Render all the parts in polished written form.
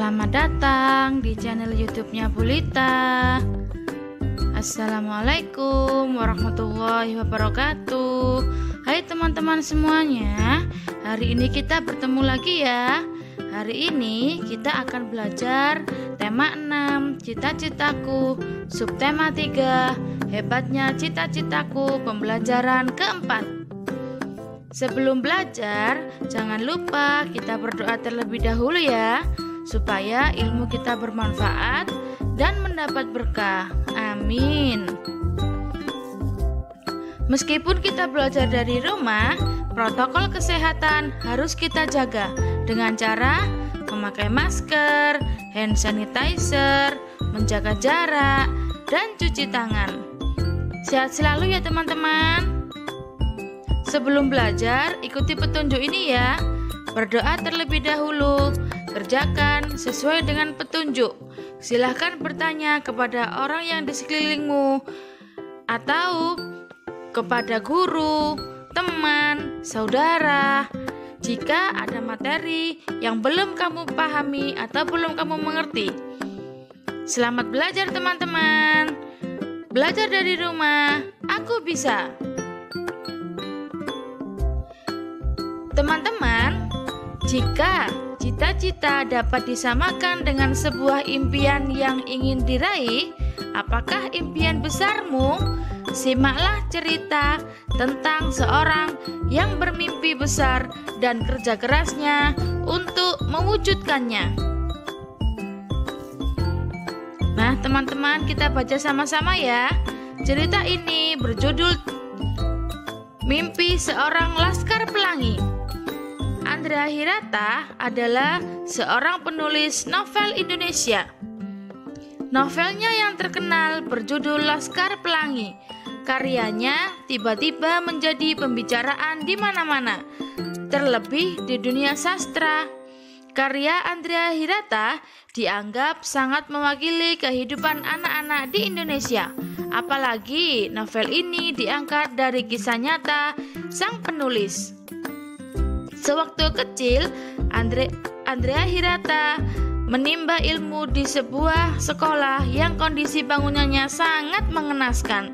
Selamat datang di channel YouTube-nya Bulita. Assalamualaikum warahmatullahi wabarakatuh. Hai teman-teman semuanya, hari ini kita bertemu lagi ya. Hari ini kita akan belajar tema 6, cita-citaku, subtema 3, hebatnya cita-citaku, pembelajaran keempat. Sebelum belajar, jangan lupa kita berdoa terlebih dahulu ya, supaya ilmu kita bermanfaat dan mendapat berkah. Amin. Meskipun kita belajar dari rumah, protokol kesehatan harus kita jaga dengan cara memakai masker, hand sanitizer, menjaga jarak, dan cuci tangan. Sehat selalu ya teman-teman. Sebelum belajar, ikuti petunjuk ini ya. Berdoa terlebih dahulu, kerjakan sesuai dengan petunjuk. Silahkan bertanya kepada orang yang di sekelilingmu atau kepada guru, teman, saudara. Jika ada materi yang belum kamu pahami atau belum kamu mengerti. Selamat belajar teman-teman. Belajar dari rumah, aku bisa. Teman-teman, jika cita-cita dapat disamakan dengan sebuah impian yang ingin diraih, apakah impian besarmu? Simaklah cerita tentang seorang yang bermimpi besar dan kerja kerasnya untuk mewujudkannya. Nah, teman-teman, kita baca sama-sama ya. Cerita ini berjudul Mimpi Seorang Laskar Pelangi. Andrea Hirata adalah seorang penulis novel Indonesia. Novelnya yang terkenal berjudul Laskar Pelangi. Karyanya tiba-tiba menjadi pembicaraan di mana-mana, terlebih di dunia sastra. Karya Andrea Hirata dianggap sangat mewakili kehidupan anak-anak di Indonesia. Apalagi novel ini diangkat dari kisah nyata sang penulis. Sewaktu kecil, Andrea Hirata menimba ilmu di sebuah sekolah yang kondisi bangunannya sangat mengenaskan.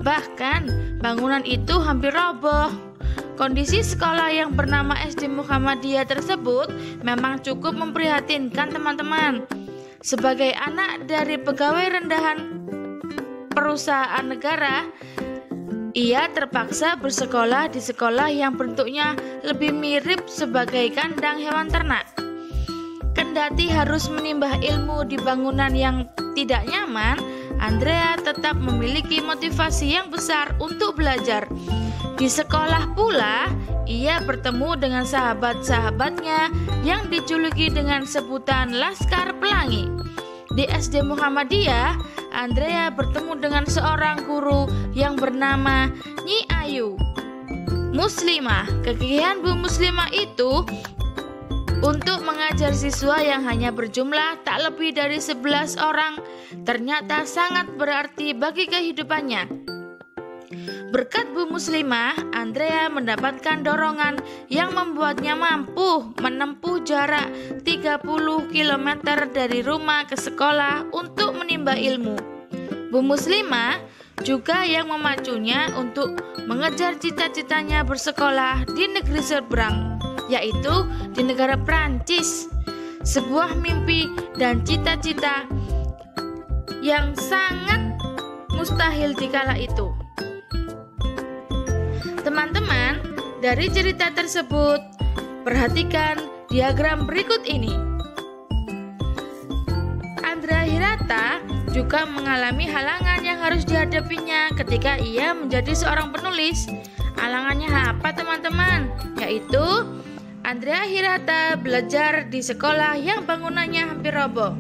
Bahkan, bangunan itu hampir roboh. Kondisi sekolah yang bernama SD Muhammadiyah tersebut memang cukup memprihatinkan teman-teman. Sebagai anak dari pegawai rendahan perusahaan negara, ia terpaksa bersekolah di sekolah yang bentuknya lebih mirip sebagai kandang hewan ternak. Kendati harus menimbah ilmu di bangunan yang tidak nyaman, Andrea tetap memiliki motivasi yang besar untuk belajar. Di sekolah pula, ia bertemu dengan sahabat-sahabatnya yang dijuluki dengan sebutan Laskar Pelangi. Di SD Muhammadiyah, Andrea bertemu dengan seorang guru yang bernama Nyi Ayu Muslimah. Kegigihan Bu Muslimah itu untuk mengajar siswa yang hanya berjumlah tak lebih dari 11 orang ternyata sangat berarti bagi kehidupannya. Berkat Bu Muslimah, Andrea mendapatkan dorongan yang membuatnya mampu menempuh jarak 30 km dari rumah ke sekolah untuk menimba ilmu. Bu Muslimah juga yang memacunya untuk mengejar cita-citanya bersekolah di negeri seberang, yaitu di negara Prancis. Sebuah mimpi dan cita-cita yang sangat mustahil di kala itu. Teman-teman, dari cerita tersebut, perhatikan diagram berikut ini. Andrea Hirata juga mengalami halangan yang harus dihadapinya ketika ia menjadi seorang penulis. Halangannya apa teman-teman? Yaitu Andrea Hirata belajar di sekolah yang bangunannya hampir roboh.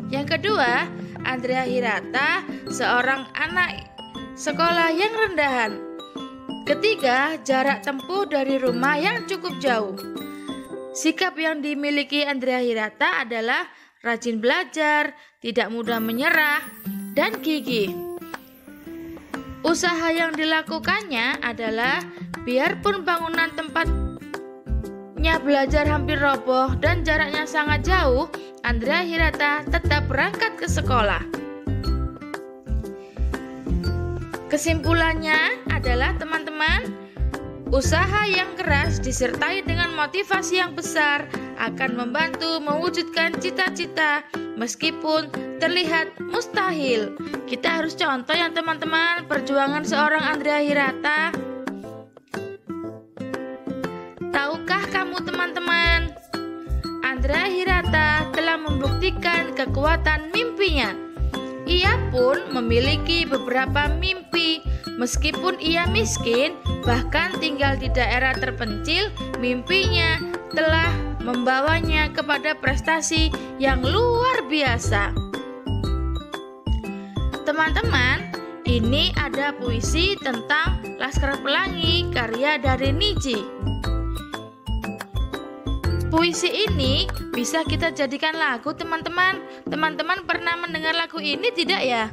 Yang kedua, Andrea Hirata seorang anak sekolah yang rendahan. Ketiga, jarak tempuh dari rumah yang cukup jauh. Sikap yang dimiliki Andrea Hirata adalah rajin belajar, tidak mudah menyerah, dan gigih. Usaha yang dilakukannya adalah biarpun bangunan tempat belajar hampir roboh dan jaraknya sangat jauh, Andrea Hirata tetap berangkat ke sekolah. Kesimpulannya adalah teman-teman, usaha yang keras disertai dengan motivasi yang besar akan membantu mewujudkan cita-cita meskipun terlihat mustahil. Kita harus contoh ya teman-teman perjuangan seorang Andrea Hirata. Tahukah kamu teman-teman, Andrea Hirata telah membuktikan kekuatan mimpinya. Ia pun memiliki beberapa mimpi. Meskipun ia miskin, bahkan tinggal di daerah terpencil, mimpinya telah membawanya kepada prestasi yang luar biasa. Teman-teman, ini ada puisi tentang Laskar Pelangi karya dari Niji. Puisi ini bisa kita jadikan lagu teman-teman. Teman-teman pernah mendengar lagu ini tidak ya?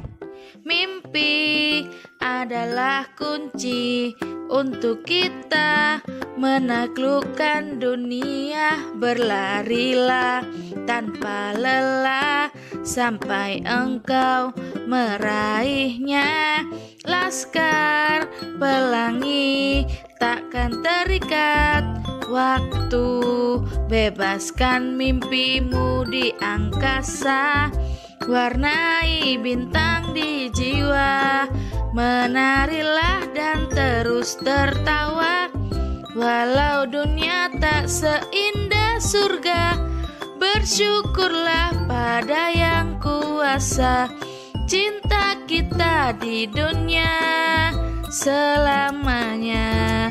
Mimpi adalah kunci untuk kita menaklukkan dunia. Berlarilah tanpa lelah sampai engkau meraihnya. Laskar Pelangi takkan terikat waktu, bebaskan mimpimu di angkasa, warnai bintang di jiwa, menarilah dan terus tertawa, walau dunia tak seindah surga, bersyukurlah pada yang kuasa, cinta kita di dunia selamanya.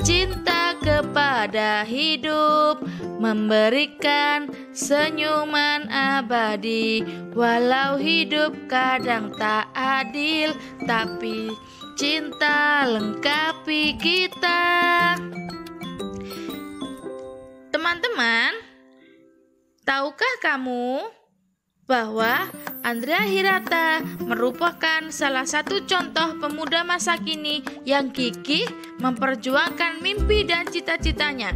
Cinta kepada hidup memberikan senyuman abadi. Walau hidup kadang tak adil, tapi cinta lengkapi kita. Teman-teman, tahukah kamu bahwa Andrea Hirata merupakan salah satu contoh pemuda masa kini yang gigih memperjuangkan mimpi dan cita-citanya.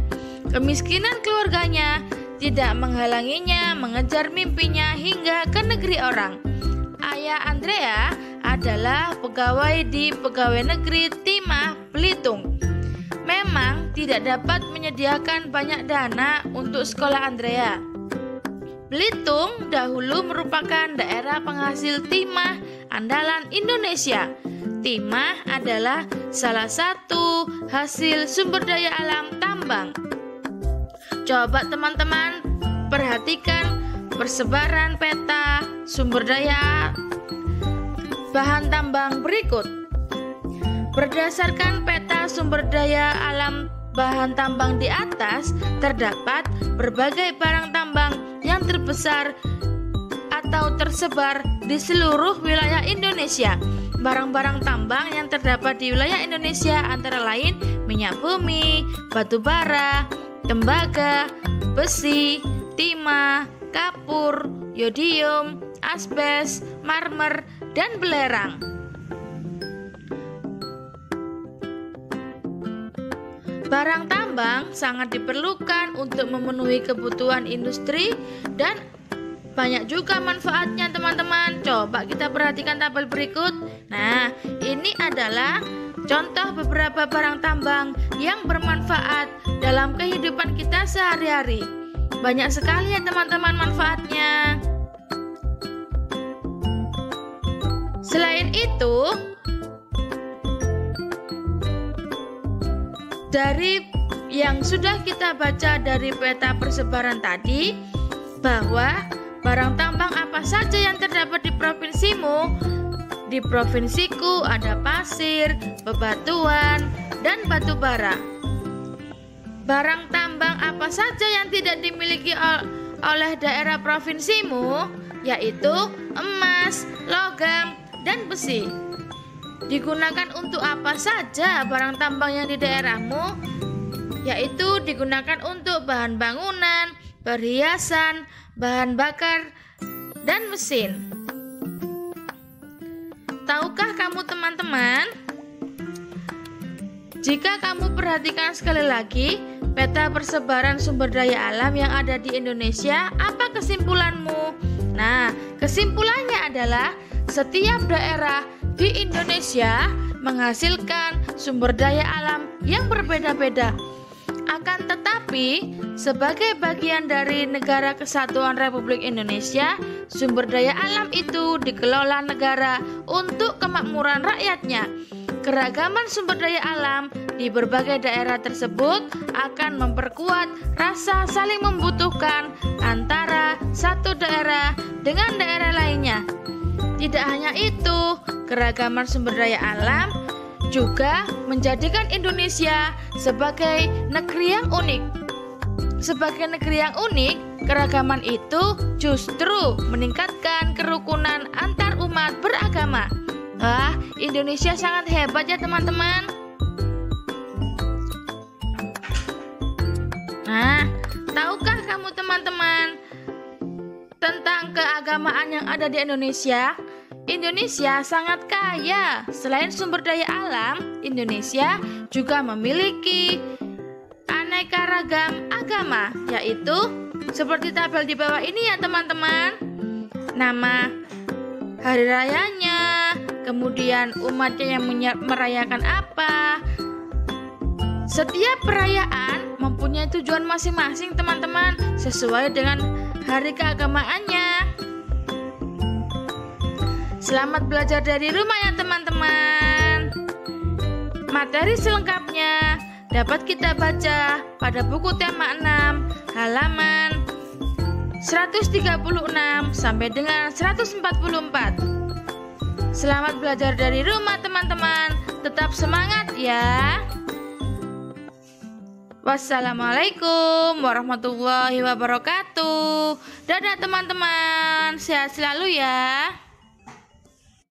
Kemiskinan keluarganya tidak menghalanginya mengejar mimpinya hingga ke negeri orang. Ayah Andrea adalah pegawai di Pegawai Negeri Timah, Belitung. Memang tidak dapat menyediakan banyak dana untuk sekolah Andrea. Belitung dahulu merupakan daerah penghasil timah andalan Indonesia. Timah adalah salah satu hasil sumber daya alam tambang. Coba teman-teman perhatikan persebaran peta sumber daya bahan tambang berikut. Berdasarkan peta sumber daya alam bahan tambang di atas, terdapat berbagai barang tambang yang terbesar atau tersebar di seluruh wilayah Indonesia. Barang-barang tambang yang terdapat di wilayah Indonesia antara lain minyak bumi, batu bara, tembaga, besi, timah, kapur, yodium, asbes, marmer, dan belerang. Barang tambang sangat diperlukan untuk memenuhi kebutuhan industri dan banyak juga manfaatnya teman-teman. Coba kita perhatikan tabel berikut. Nah, ini adalah contoh beberapa barang tambang yang bermanfaat dalam kehidupan kita sehari-hari. Banyak sekali ya teman-teman manfaatnya. Selain itu, dari yang sudah kita baca dari peta persebaran tadi, bahwa barang tambang apa saja yang terdapat di provinsimu. Di provinsiku ada pasir, bebatuan, dan batu bara. Barang tambang apa saja yang tidak dimiliki oleh daerah provinsimu, yaitu emas, logam, dan besi. Digunakan untuk apa saja barang tambang yang di daerahmu? Yaitu digunakan untuk bahan bangunan, perhiasan, bahan bakar, dan mesin. Tahukah kamu teman-teman? Jika kamu perhatikan sekali lagi, peta persebaran sumber daya alam yang ada di Indonesia. Apa kesimpulanmu? Nah, kesimpulannya adalah setiap daerah di Indonesia menghasilkan sumber daya alam yang berbeda-beda. Akan tetapi, sebagai bagian dari Negara Kesatuan Republik Indonesia, sumber daya alam itu dikelola negara untuk kemakmuran rakyatnya. Keragaman sumber daya alam di berbagai daerah tersebut akan memperkuat rasa saling membutuhkan antara satu daerah dengan daerah lainnya. Tidak hanya itu, keragaman sumber daya alam juga menjadikan Indonesia sebagai negeri yang unik. Sebagai negeri yang unik, keragaman itu justru meningkatkan kerukunan antar umat beragama. Wah, Indonesia sangat hebat ya teman-teman. Nah, tahukah kamu teman-teman tentang keagamaan yang ada di Indonesia? Indonesia sangat kaya. Selain sumber daya alam, Indonesia juga memiliki aneka ragam agama, yaitu seperti tabel di bawah ini ya teman-teman. Nama hari rayanya, kemudian umatnya yang merayakan apa. Setiap perayaan mempunyai tujuan masing-masing teman-teman, sesuai dengan hari keagamaannya. Selamat belajar dari rumah ya teman-teman. Materi selengkapnya dapat kita baca pada buku tema 6 halaman 136 sampai dengan 144. Selamat belajar dari rumah teman-teman. Tetap semangat ya. Wassalamualaikum warahmatullahi wabarakatuh. Dadah teman-teman, sehat selalu ya.